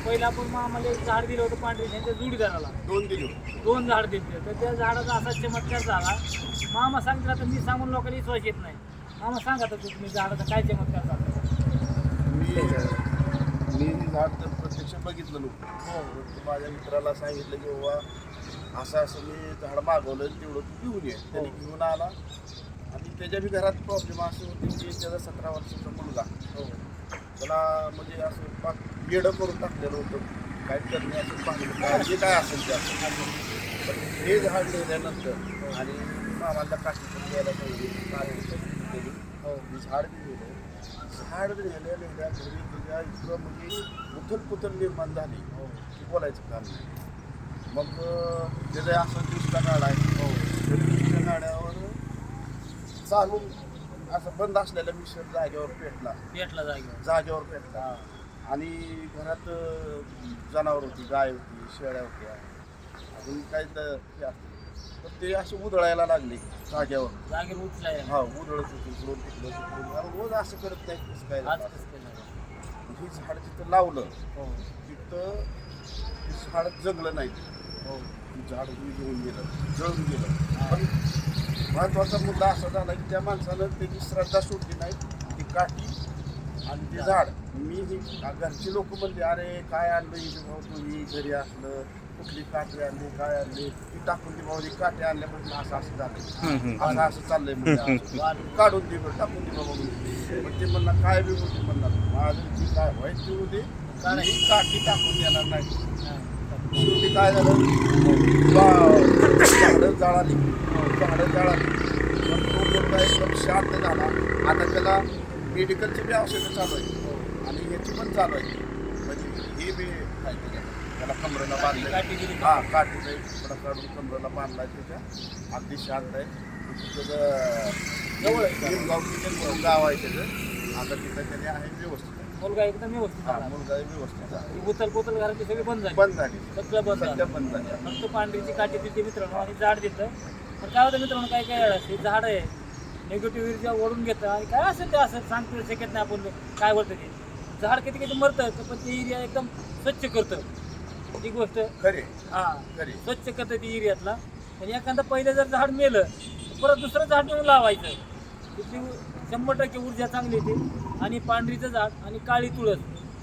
पहिला आपण आम्हाला एक झाड दिलं होतं पांढरी त्यांच्या जोडीदाराला 2 दिले होते. 2 झाड दिले तर त्या झाडाचा असा चमत्कार झाला. मामा सांगितलं तर मी सांगून लोकांना विश्वास येत नाही. मामा सांगा तर तुम्ही झाडाचा काय चमत्कार झाला. मी हे झाड तर प्रत्यक्ष बघितलं नव्हतं. हो परंतु माझ्या मित्राला सांगितलं की बाबा असं मी झाड मागवलं तेवढं तू घेऊन ये. त्याने घेऊन आला आणि त्याच्या बी घरात प्रॉब्लेम असं होते की त्याचा 17 वर्षाचा मुलगा हो त्याला म्हणजे असं पाक येडं करून टाकलेलं होतं. काय करणे असं पाहिलं काय जे काय असेल ते असं. पण हे झाड लिहिल्यानंतर आणि मामाला काठी पण द्यायला पाहिजे केली हो मी झाड बी लिहिलं. झाड लिहिल्या लिहिल्या घरी त्याच्या इतकं म्हणजे उथल निर्माण झाली की बोलायचं काम नाही. मग त्याचा असं दिवसचा गाडा आहे दिवसच्या गाड्यावर चालून असं बंद असलेला मिक्सर जागेवर पेटला जागेवर पेटला. आणि घरात जनावर होती, गाय होती, शेळ्या होत्या, अजून काही हे असतं तर ते असे उधळायला लागले जागेवर उठलाय. हा उधळत होती इकडून तिकडं रोज असं करत नाही कसं काय आज कसं केलं. हे झाड जिथं लावलं हो तिथं ते झाड जगलं नाही. हो ते झाड घेऊन गेलं जळून गेलं. पण महत्त्वाचा मुद्दा असा झाला की त्या माणसानं त्याची श्रद्धा सोडली नाही. ती काठी आणि ते झाड मी ही घरची लोक म्हणले अरे काय आणलं इथे भाऊ तुम्ही घरी असलं कुठली काठी आणली काय आणली ती टाकून दे भाऊ काठी आणल्यापासून असं झालं असं चाललंय म्हणजे काढून दे बरं टाकून दे बाबा. पण ते म्हणला काय बी होते म्हणणार माझं ती काय व्हायची होते काठी टाकून देणार नाही. शेवटी काय झालं झाडं जळाली पण तो मुलगा एकदम शांत झाला. आता त्याला मेडिकलची बी औषधं चालू आहे आणि ह्याची पण चालू आहे. म्हणजे हे बी काय त्याला कमरेला बांधलं हां काठीचा एक तुकडा काढून कमरेला बांधला आहे त्याच्या अगदी शांत आहे. त्याचं जवळ गाव आहे त्याचं. आता तिथं त्याने आहे व्यवस्थित आहे. मुलगा एकदम व्यवस्थित हा मुलगा व्यवस्थित आहे. उतल घराची सगळी बंद झाली सगळं बंद सध्या झालं. बंद झाली. फक्त पांढरीची काठी देते मित्रांनो आणि झाड देतं. पण काय होतं मित्रांनो काय काय हे झाड आहे निगेटिव्ह ऊर्जा ओढून घेतं आणि काय असेल ते असं सांगतो शकत नाही आपण काय बोलतं ते. झाड किती मरतं पण ते एरिया एकदम स्वच्छ करतं. ती गोष्ट खरे हां खरे स्वच्छ करतं ती एरियातला. पण एखादं पहिलं जर झाड मेलं तर परत दुसरं झाड नेऊन लावायचं. तिथली 100% ऊर्जा चांगली येते. आणि पांढरीचं झाड आणि काळी तुळस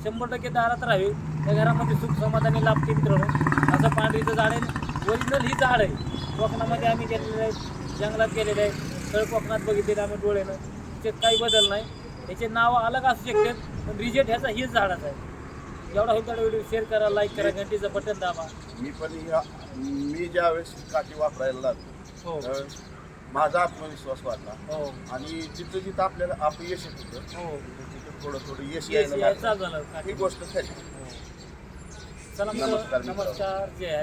100% दारात राहावे. त्या घरामध्ये सुख समाधानी लाभते मित्रांनो. असं पांढरीचं झाड आहे ओरिजिनल ही झाड आहे. कोकणामध्ये आम्ही गेलेलं आहे जंगलात गेलेलं आहे तळ कोकणात बघितलेलं आम्ही डोळ्यानं. त्याच्यात काही बदल नाही. याचे नाव अलग असू शकतात पण रिजेक्ट ह्याचा हीच झाडाचा आहे. जेवढा होईल तेवढा व्हिडिओ शेअर करा लाईक करा घंटीचं बटन दाबा. मी ज्यावेळेस काठी वापरायला लागलो हो माझा आत्मविश्वास वाढला. हो आणि जिथं आपल्याला आपलं यश येत होतं हो तिथं थोडं यश चालू यायला झालं. ही गोष्ट खरी. चला नमस्कार नमस्कार जय